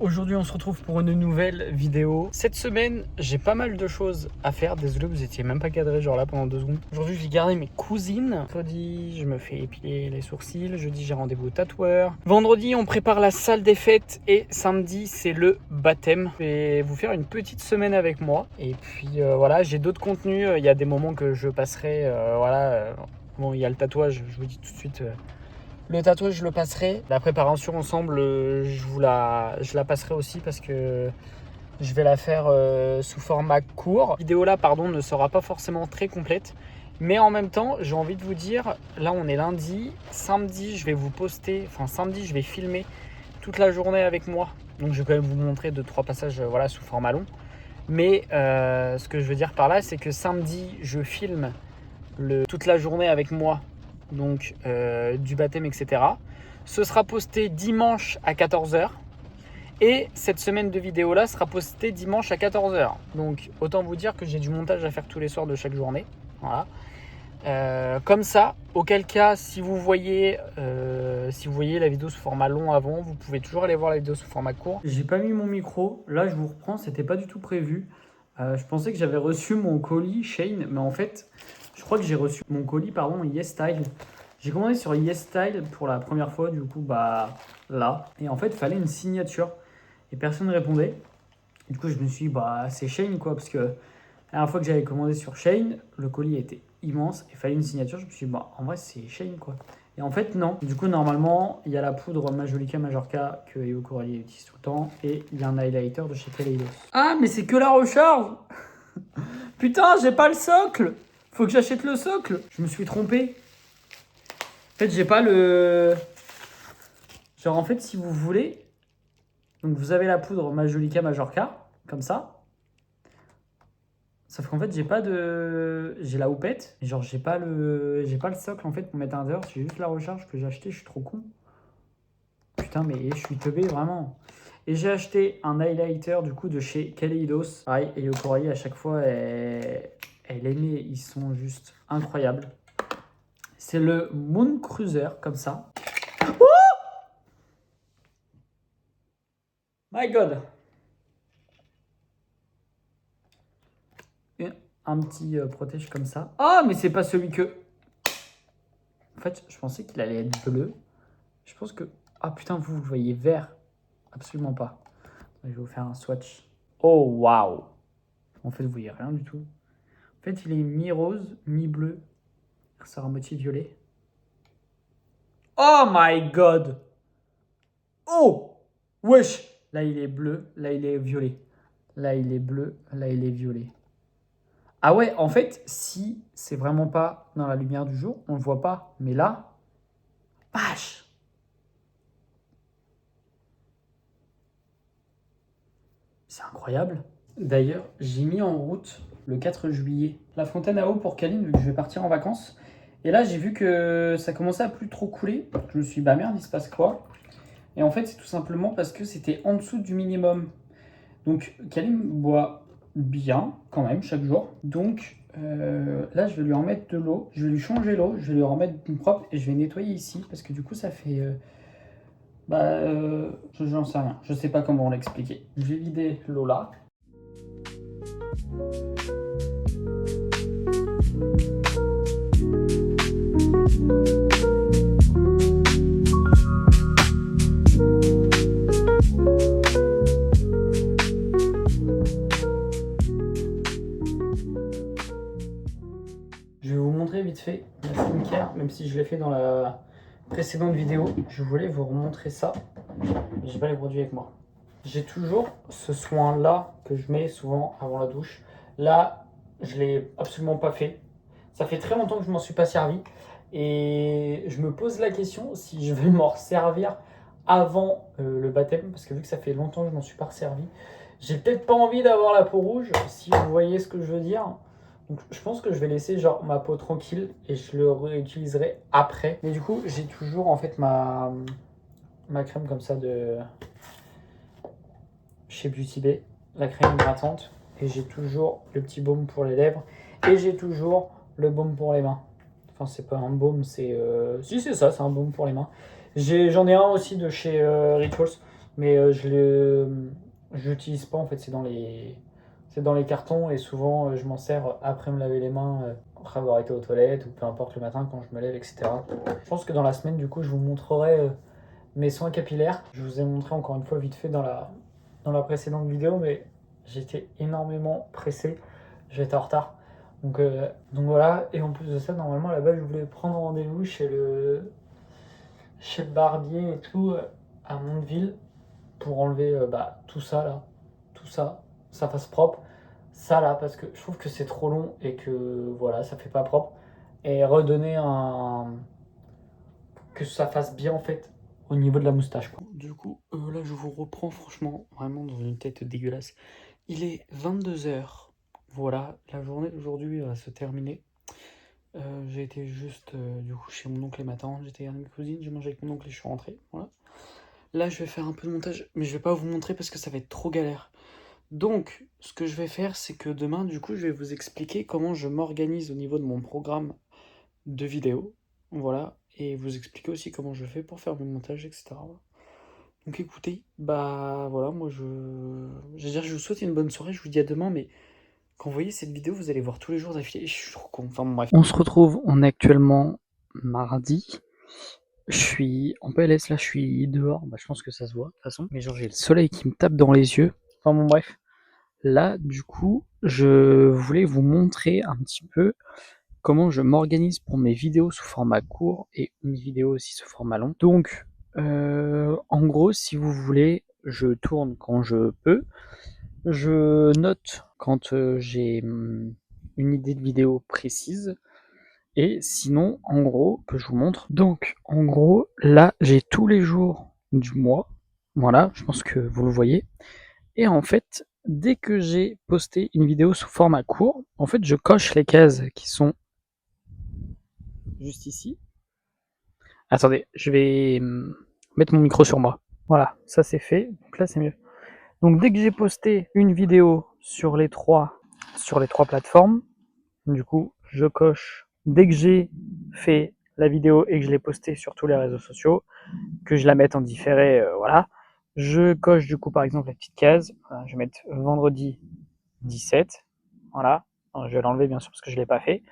Aujourd'hui, on se retrouve pour une nouvelle vidéo. Cette semaine, j'ai pas mal de choses à faire. Désolé, vous étiez même pas cadré genre là pendant 2 secondes. Aujourd'hui, j'ai gardé mes cousines. Mercredi, je me fais épiler les sourcils. Jeudi, j'ai rendez-vous au tatoueur. Vendredi, on prépare la salle des fêtes. Et samedi, c'est le baptême. Je vais vous faire une petite semaine avec moi. Et puis voilà, j'ai d'autres contenus. Il y a des moments que je passerai. Bon, il y a le tatouage, je vous dis tout de suite. Le tatouage, je le passerai. La préparation ensemble, je la passerai aussi parce que je vais la faire sous format court. La vidéo là, ne sera pas forcément très complète. Mais en même temps, j'ai envie de vous dire, là on est lundi. Samedi, je vais vous poster, samedi, je vais filmer toute la journée avec moi. Donc je vais quand même vous montrer 2-3 passages sous format long. Mais ce que je veux dire par là, c'est que samedi, je filme toute la journée avec moi. Donc du baptême, etc. Ce sera posté dimanche à 14h. Et cette semaine de vidéo là sera postée dimanche à 14h. Donc autant vous dire que j'ai du montage à faire tous les soirs de chaque journée. Voilà. Comme ça, auquel cas, si vous voyez la vidéo sous format long avant, vous pouvez toujours aller voir la vidéo sous format court. J'ai pas mis mon micro, là je vous reprends, c'était pas du tout prévu. Je pensais que j'avais reçu mon colis Shein, mais en fait, je crois que j'ai reçu mon colis, YesStyle. J'ai commandé sur YesStyle pour la première fois, du coup, là. Et en fait, il fallait une signature. Et personne ne répondait. Du coup, je me suis dit, c'est Shein, quoi, parce que la dernière fois que j'avais commandé sur Shein, le colis était immense et il fallait une signature. Je me suis dit, en vrai, c'est Shein, quoi. Et en fait, non. Du coup, normalement, il y a la poudre Majolica Majorca que Eo Coralie utilise tout le temps. Et il y a un highlighter de chez Kaleidos. Ah, mais c'est que la recharge. Putain, j'ai pas le socle. Faut que j'achète le socle. Je me suis trompé. En fait, j'ai pas le... Genre, en fait, si vous voulez... Donc, vous avez la poudre Majolica Majorca, comme ça. Sauf qu'en fait, j'ai pas de... J'ai la houppette. Et genre, j'ai pas le socle, en fait, pour mettre un dehors. C'est juste la recharge que j'ai acheté. Je suis trop con. Putain, mais je suis teubé, vraiment. Et j'ai acheté un highlighter, du coup, de chez Kaleidos. Pareil, et Coralie, à chaque fois, elle aimait. Ils sont juste incroyables. C'est le Moon Cruiser, comme ça. Oh My God. Et un petit protège comme ça. Ah, mais c'est pas celui que... En fait, je pensais qu'il allait être bleu. Je pense que... Ah putain, vous le voyez vert. Absolument pas. Je vais vous faire un swatch. Oh, waouh. En fait, vous voyez rien du tout. En fait, il est mi-rose, mi-bleu. Ça sera à moitié violet. Oh my God. Oh. Wesh. Là, il est bleu. Là, il est violet. Là, il est bleu. Là, il est violet. Ah ouais, en fait, si c'est vraiment pas dans la lumière du jour, on le voit pas. Mais là, vache. C'est incroyable. D'ailleurs, j'ai mis en route le 4 juillet la fontaine à eau pour Kaline, vu que je vais partir en vacances. Et là, j'ai vu que ça commençait à plus trop couler. Je me suis dit, bah merde, il se passe quoi? Et en fait, c'est tout simplement parce que c'était en dessous du minimum. Donc, Kaline boit bien, quand même, chaque jour. Donc, là, je vais lui en mettre de l'eau. Je vais lui changer l'eau. Je vais lui remettre une propre et je vais nettoyer ici. Parce que du coup, ça fait... j'en sais rien. Je sais pas comment l'expliquer. Je vais vider l'eau là. Je vais vous montrer vite fait la skincare, même si je l'ai fait dans la précédente vidéo. Je voulais vous remontrer ça, mais j'ai pas les produits avec moi. J'ai toujours ce soin là que je mets souvent avant la douche. Là, je l'ai absolument pas fait. Ça fait très longtemps que je m'en suis pas servi et je me pose la question si je vais m'en servir avant le baptême, parce que vu que ça fait longtemps que je m'en suis pas servi, j'ai peut-être pas envie d'avoir la peau rouge, si vous voyez ce que je veux dire. Donc je pense que je vais laisser genre ma peau tranquille et je le réutiliserai après. Mais du coup, j'ai toujours en fait ma crème comme ça de chez Beauty Bay, la crème hydratante. Et j'ai toujours le petit baume pour les lèvres. Et j'ai toujours le baume pour les mains. Enfin, c'est pas un baume, c'est... Si, c'est ça, c'est un baume pour les mains. J'en ai un aussi de chez Rituals. Mais je l'utilise pas en fait, c'est dans les cartons et souvent je m'en sers après me laver les mains, après avoir été aux toilettes ou peu importe le matin quand je me lève, etc. Je pense que dans la semaine, du coup, je vous montrerai mes soins capillaires. Je vous ai montré encore une fois vite fait dans la précédente vidéo, mais j'étais énormément pressé, j'étais en retard. Donc voilà, et en plus de ça, normalement là-bas, je voulais prendre rendez-vous chez le barbier et tout, à Mondeville, pour enlever tout ça là, tout ça, ça fasse propre. Ça là, parce que je trouve que c'est trop long et que voilà, ça fait pas propre. Et redonner un. Que ça fasse bien en fait au niveau de la moustache, quoi. Du coup, là je vous reprends franchement vraiment dans une tête dégueulasse. Il est 22 h. Voilà, la journée d'aujourd'hui va se terminer. J'ai été juste du coup chez mon oncle et ma tante, j'étais avec mes cousines, j'ai mangé avec mon oncle et je suis rentré. Voilà. Là je vais faire un peu de montage, mais je vais pas vous montrer parce que ça va être trop galère. Donc, ce que je vais faire, c'est que demain, du coup, je vais vous expliquer comment je m'organise au niveau de mon programme de vidéos. Voilà. Et vous expliquer aussi comment je fais pour faire mon montage, etc. Donc écoutez, bah voilà, moi je veux dire, je vous souhaite une bonne soirée, je vous dis à demain, mais quand vous voyez cette vidéo, vous allez voir tous les jours d'affilée, je suis trop con, enfin bon, bref. On se retrouve, on est actuellement mardi, je suis en PLS, là je suis dehors, bah je pense que ça se voit de toute façon, mais genre j'ai le soleil qui me tape dans les yeux, enfin bon bref. Là, du coup, je voulais vous montrer un petit peu comment je m'organise pour mes vidéos sous format court et mes vidéos aussi sous format long. Donc, en gros, si vous voulez, je tourne quand je peux, je note quand j'ai une idée de vidéo précise, et sinon, en gros, que je vous montre. Donc, en gros, là, j'ai tous les jours du mois. Voilà, je pense que vous le voyez. Et en fait, dès que j'ai posté une vidéo sous format court, en fait, je coche les cases qui sont juste ici. Attendez, je vais mettre mon micro sur moi. Voilà, ça c'est fait. Donc là, c'est mieux. Donc dès que j'ai posté une vidéo sur les trois plateformes, du coup, je coche. Dès que j'ai fait la vidéo et que je l'ai postée sur tous les réseaux sociaux, que je la mette en différé, voilà, je coche du coup par exemple la petite case. Voilà, je vais mettre vendredi 17. Voilà. Je vais l'enlever bien sûr parce que je ne l'ai pas fait.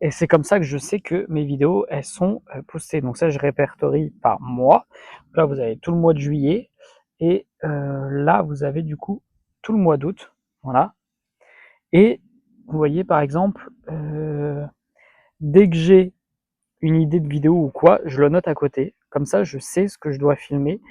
Et c'est comme ça que je sais que mes vidéos, elles sont postées. Donc ça, je répertorie par mois. Là, vous avez tout le mois de juillet. Et là, vous avez du coup tout le mois d'août. Voilà. Et vous voyez, par exemple, dès que j'ai une idée de vidéo ou quoi, je le note à côté. Comme ça, je sais ce que je dois filmer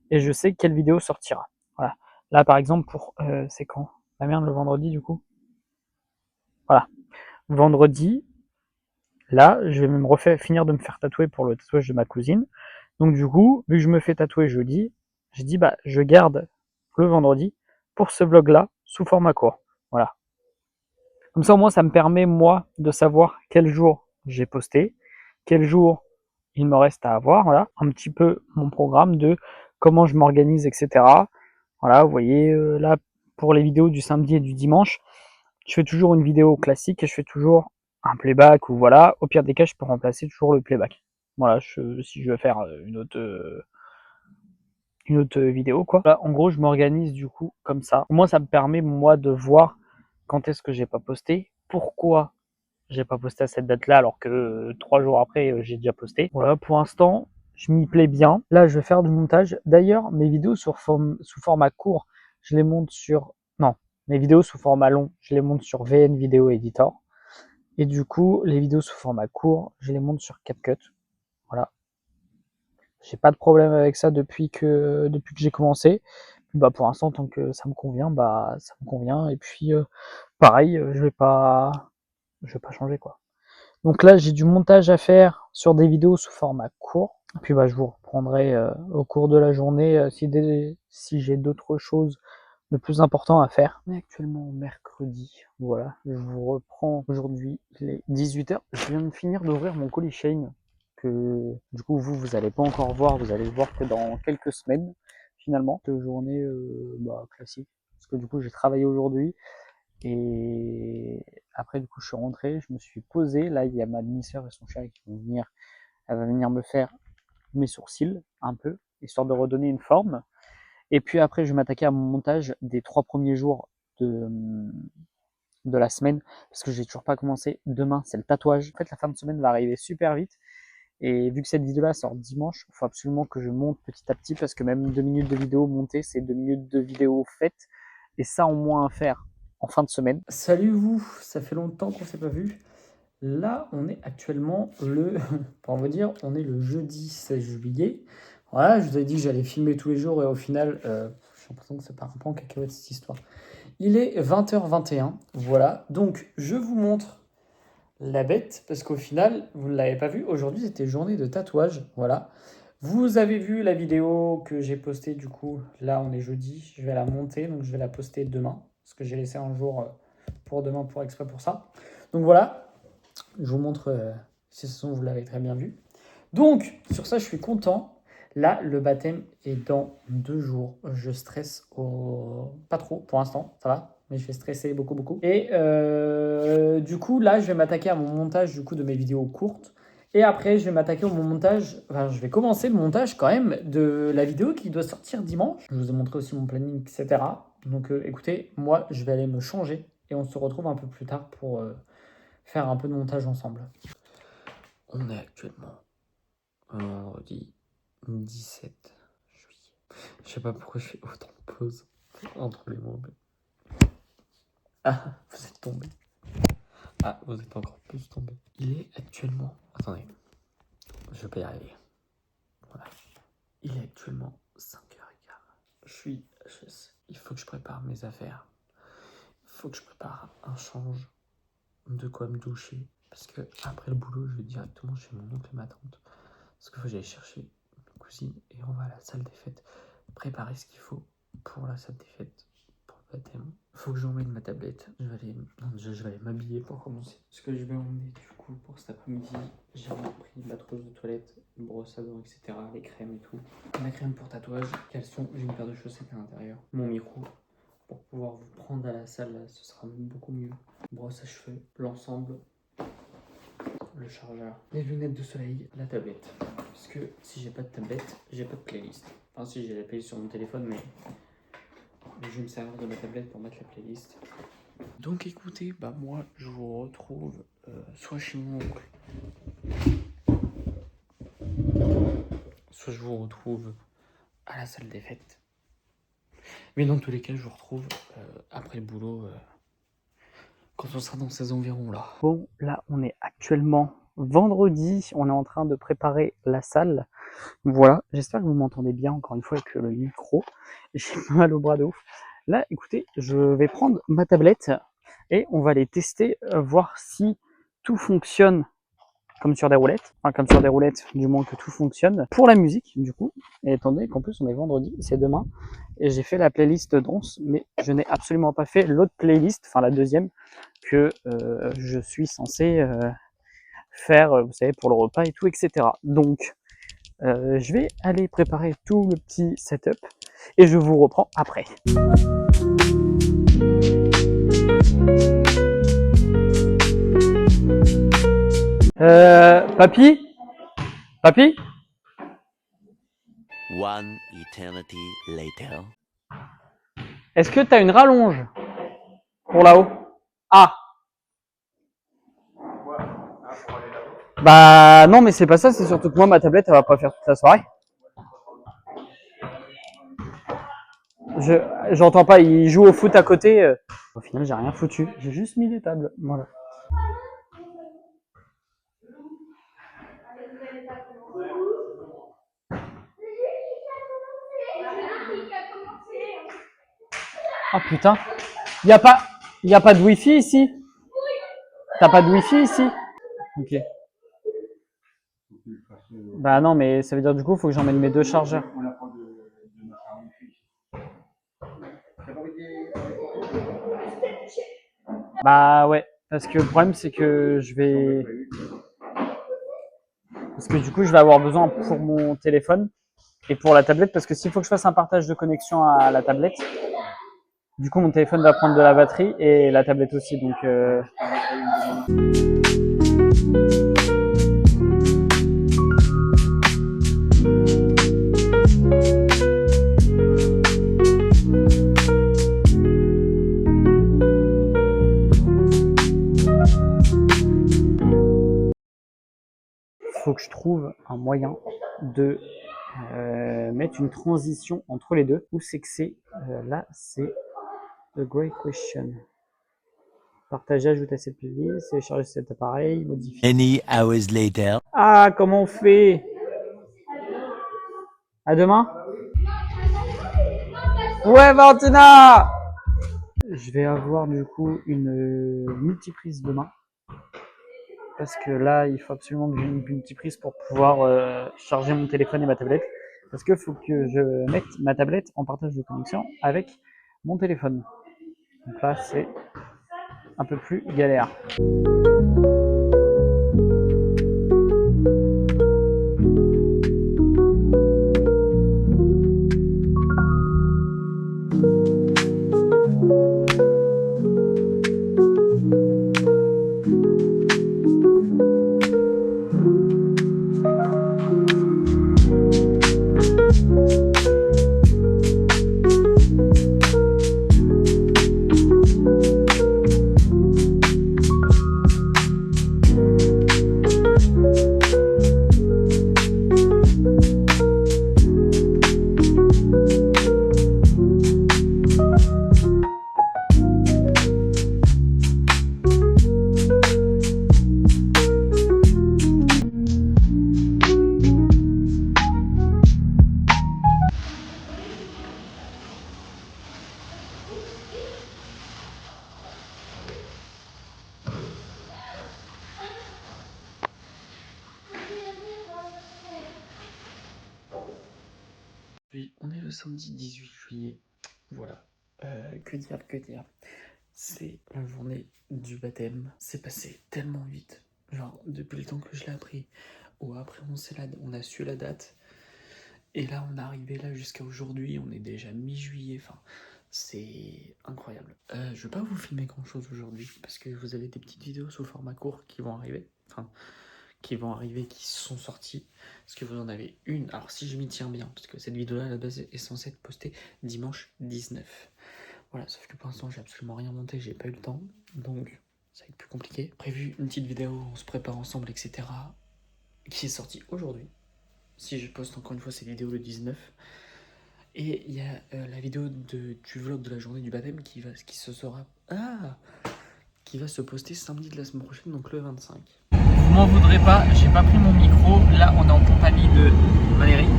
et je sais quelle vidéo sortira. Voilà. Là, par exemple, c'est quand la merde, le vendredi, du coup. Voilà. Vendredi, là, je vais même finir de me faire tatouer pour le tatouage de ma cousine. Donc du coup, vu que je me fais tatouer jeudi, j'ai dit bah je garde le vendredi pour ce vlog-là sous format court. Voilà. Comme ça au moins ça me permet moi de savoir quel jour j'ai posté, quel jour il me reste à avoir, voilà, un petit peu mon programme de comment je m'organise, etc. Voilà, vous voyez là pour les vidéos du samedi et du dimanche, je fais toujours une vidéo classique et je fais toujours un playback ou voilà. Au pire des cas, je peux remplacer toujours le playback. Voilà, si je veux faire une autre vidéo quoi. Là, en gros, je m'organise du coup comme ça. Moi, ça me permet moi de voir quand est-ce que j'ai pas posté, pourquoi j'ai pas posté à cette date-là alors que 3 jours après j'ai déjà posté. Voilà, pour l'instant, je m'y plais bien. Là, je vais faire du montage. D'ailleurs, mes vidéos sous format court, je les monte sur non, mes vidéos sous format long, je les monte sur VN Video Editor. Et du coup, les vidéos sous format court, je les monte sur CapCut. Voilà. J'ai pas de problème avec ça depuis que j'ai commencé. Bah pour l'instant, tant que ça me convient, bah ça me convient. Et puis pareil, je vais pas changer quoi. Donc là, j'ai du montage à faire sur des vidéos sous format court. Et puis bah je vous reprendrai au cours de la journée si j'ai d'autres choses de plus important à faire. On est actuellement mercredi. Voilà, je vous reprends aujourd'hui les 18 h. Je viens de finir d'ouvrir mon colis Shane que du coup vous allez pas encore voir, vous allez le voir que dans quelques semaines finalement. Cette journée classique parce que du coup j'ai travaillé aujourd'hui et après du coup je suis rentré, je me suis posé. Là il y a ma demi-sœur et son chéri qui vont venir, elle va venir me faire mes sourcils un peu histoire de redonner une forme. Et puis après, je vais m'attaquer à mon montage des 3 premiers jours de la semaine, parce que j'ai toujours pas commencé. Demain, c'est le tatouage. En fait, la fin de semaine va arriver super vite. Et vu que cette vidéo-là sort dimanche, il faut absolument que je monte petit à petit, parce que même 2 minutes de vidéo montée, c'est 2 minutes de vidéo faite. Et ça, au moins à faire en fin de semaine. Salut vous, ça fait longtemps qu'on s'est pas vu. Là, on est actuellement pour vous dire, on est le jeudi 16 juillet. Voilà, je vous avais dit que j'allais filmer tous les jours et au final, j'ai l'impression que ça part un peu en cacahuète cette histoire. Il est 20h21, voilà. Donc, je vous montre la bête parce qu'au final, vous ne l'avez pas vu. Aujourd'hui, c'était journée de tatouage, voilà. Vous avez vu la vidéo que j'ai postée, du coup, là, on est jeudi. Je vais la monter, donc je vais la poster demain parce que j'ai laissé un jour pour demain pour exprès pour ça. Donc voilà. Je vous montre si ce sont, vous l'avez très bien vu. Donc, sur ça, je suis content. Là, le baptême est dans 2 jours. Je stresse pas trop pour l'instant, ça va. Mais je vais stresser beaucoup, beaucoup. Et du coup, là, je vais m'attaquer à mon montage du coup, de mes vidéos courtes. Et après, je vais m'attaquer au montage. Enfin, je vais commencer le montage quand même de la vidéo qui doit sortir dimanche. Je vous ai montré aussi mon planning, etc. Donc, écoutez, moi, je vais aller me changer. Et on se retrouve un peu plus tard pour faire un peu de montage ensemble. On est actuellement vendredi 17 juillet. Je sais pas pourquoi je fais autant de pauses entre les mots. Ah, vous êtes tombé. Ah, vous êtes encore plus tombé. Il est actuellement... Attendez, je vais pas y arriver. Voilà. Il est actuellement 5h15. Je suis HS. Il faut que je prépare mes affaires. Il faut que je prépare un change. De quoi me doucher, parce que après le boulot je vais directement chez mon oncle et ma tante, parce qu'il faut que j'aille chercher mes cousines et on va à la salle des fêtes préparer ce qu'il faut pour la salle des fêtes, pour le baptême. Il faut que j'emmène ma tablette. Je vais aller m'habiller pour commencer. Ce que je vais emmener du coup pour cet après-midi, j'ai pris la trousse de toilette, une brosse à dents, etc., les crèmes et tout, ma crème pour tatouage, caleçon, j'ai une paire de chaussettes à l'intérieur, mon micro pour pouvoir vous prendre à la salle, ce sera beaucoup mieux. Brosse à cheveux, l'ensemble, le chargeur, les lunettes de soleil, la tablette. Parce que si j'ai pas de tablette, j'ai pas de playlist. Enfin si, j'ai la playlist sur mon téléphone, mais je vais me servir de ma tablette pour mettre la playlist. Donc écoutez, bah moi je vous retrouve soit chez mon oncle, soit je vous retrouve à la salle des fêtes. Mais dans tous les cas, je vous retrouve après le boulot quand on sera dans ces environs-là. Bon, là, on est actuellement vendredi. On est en train de préparer la salle. Voilà, j'espère que vous m'entendez bien, encore une fois, avec le micro. J'ai mal au bras de ouf. Là, écoutez, je vais prendre ma tablette et on va les tester, voir si tout fonctionne comme sur des roulettes. Enfin, comme sur des roulettes, du moins que tout fonctionne. Pour la musique, du coup, et étant donné qu'en plus on est vendredi, c'est demain, et j'ai fait la playlist danse, mais je n'ai absolument pas fait l'autre playlist, enfin la deuxième, que je suis censé faire, vous savez, pour le repas et tout, etc. Donc, je vais aller préparer tout le petit setup, et je vous reprends après. Papy? Papy? One eternity later. Est-ce que tu as une rallonge pour là-haut? Ah! Bah non, mais c'est pas ça, c'est surtout que moi, ma tablette, elle va pas faire toute la soirée. J'entends pas, il joue au foot à côté. Au final, j'ai rien foutu, j'ai juste mis des tables, voilà. Ah putain, y a pas de wifi ici? T'as pas de wifi ici? Ok. Bah non, mais ça veut dire du coup, faut que j'emmène mes 2 chargeurs. Bah ouais, parce que le problème c'est que parce que du coup je vais avoir besoin pour mon téléphone et pour la tablette, parce que s'il faut que je fasse un partage de connexion à la tablette, du coup mon téléphone va prendre de la batterie et la tablette aussi, donc faut que je trouve un moyen de mettre une transition entre les deux. Où c'est que c'est là, c'est The Great Question. Partager, ajouter à cette playlist, télécharger cet appareil, modifier. Many hours later. Ah, comment on fait? À demain? Ouais, Valentina! Je vais avoir du coup une multiprise demain. Parce que là, il faut absolument que j'ai une multiprise pour pouvoir charger mon téléphone et ma tablette. Parce qu'il faut que je mette ma tablette en partage de connexion avec mon téléphone. Donc là, c'est un peu plus galère. Puis on est le samedi 18 juillet. Voilà. Que dire, que dire. C'est la journée du baptême. C'est passé tellement vite. Genre, depuis le temps que je l'ai appris, ou après on a su la date. Et là, on est arrivé là jusqu'à aujourd'hui. On est déjà mi-juillet. Enfin, c'est incroyable. Je vais pas vous filmer grand chose aujourd'hui parce que vous avez des petites vidéos sous format court qui vont arriver. Enfin, qui sont sorties. Parce que vous en avez une. Alors, si je m'y tiens bien, parce que cette vidéo-là, à la base, est censée être postée dimanche 19. Voilà, sauf que pour l'instant, j'ai absolument rien monté, j'ai pas eu le temps. Donc, ça va être plus compliqué. Prévu une petite vidéo, on se prépare ensemble, etc. qui est sortie aujourd'hui. Si je poste encore une fois cette vidéo le 19. Et il y a la vidéo du vlog de la journée du baptême qui va se poster samedi de la semaine prochaine, donc le 25. Vous m'en voudrez pas, j'ai pas pris mon micro. Là, on est en compagnie de Valérie.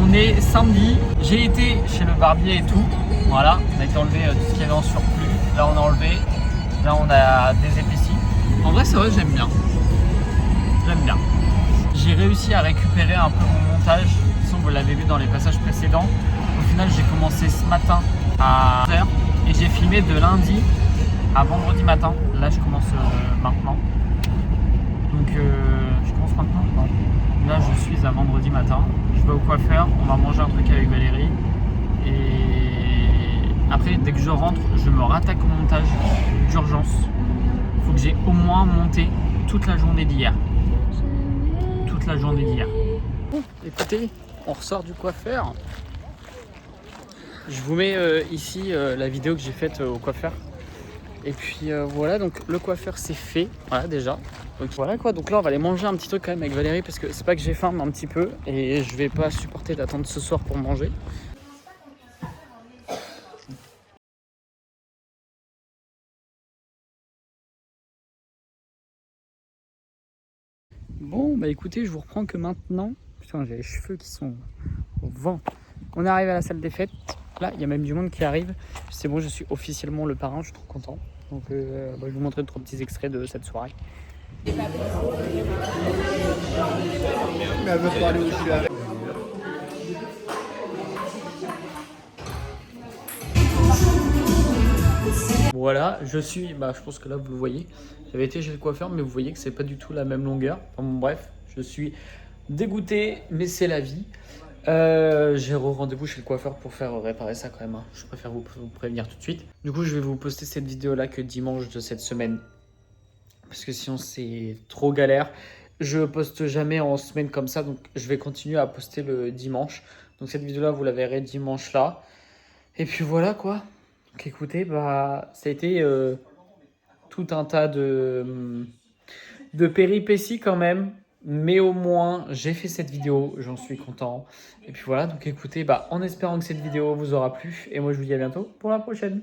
On est samedi, j'ai été chez le barbier et tout. Voilà, on a été enlevé tout ce qu'il y avait en surplus. Là, on a enlevé. Là, on a des épaissis. En vrai, c'est vrai, j'aime bien. J'aime bien. J'ai réussi à récupérer un peu mon montage. De toute façon, vous l'avez vu dans les passages précédents. Au final, j'ai commencé ce matin à 11h et j'ai filmé de lundi à vendredi matin. Là, je commence maintenant. Donc, je commence maintenant. Non. Là, je suis à vendredi matin. Je vais au coiffeur. On va manger un truc avec Valérie. Et après, dès que je rentre, je me rattaque au montage d'urgence. Il faut que j'ai au moins monté toute la journée d'hier. Toute la journée d'hier. Bon, écoutez, on ressort du coiffeur. Je vous mets ici la vidéo que j'ai faite au coiffeur. Et puis voilà, donc le coiffeur c'est fait, voilà déjà. Donc voilà quoi, donc là on va aller manger un petit truc quand même avec Valérie parce que c'est pas que j'ai faim mais un petit peu et je vais pas supporter d'attendre ce soir pour manger. Bon bah écoutez, je vous reprends que maintenant. Putain, j'ai les cheveux qui sont au vent. On est arrivé à la salle des fêtes. Là, il y a même du monde qui arrive. C'est bon, je suis officiellement le parrain, je suis trop content. Donc je vais vous montrer 3 petits extraits de cette soirée. Mais elle veut pas aller où je suis avec. Voilà, je suis, je pense que là vous le voyez, j'avais été chez le coiffeur mais vous voyez que c'est pas du tout la même longueur. Enfin, bon, bref, je suis dégoûté mais c'est la vie. J'ai rendez-vous chez le coiffeur pour faire réparer ça quand même, hein. Je préfère vous prévenir tout de suite. Du coup je vais vous poster cette vidéo là que dimanche de cette semaine. Parce que sinon c'est trop galère. Je poste jamais en semaine comme ça, donc je vais continuer à poster le dimanche. Donc cette vidéo là vous la verrez dimanche là. Et puis voilà quoi. Donc écoutez, ça a été tout un tas de péripéties quand même. Mais au moins, j'ai fait cette vidéo, j'en suis content. Et puis voilà, donc écoutez, en espérant que cette vidéo vous aura plu. Et moi, je vous dis à bientôt pour la prochaine.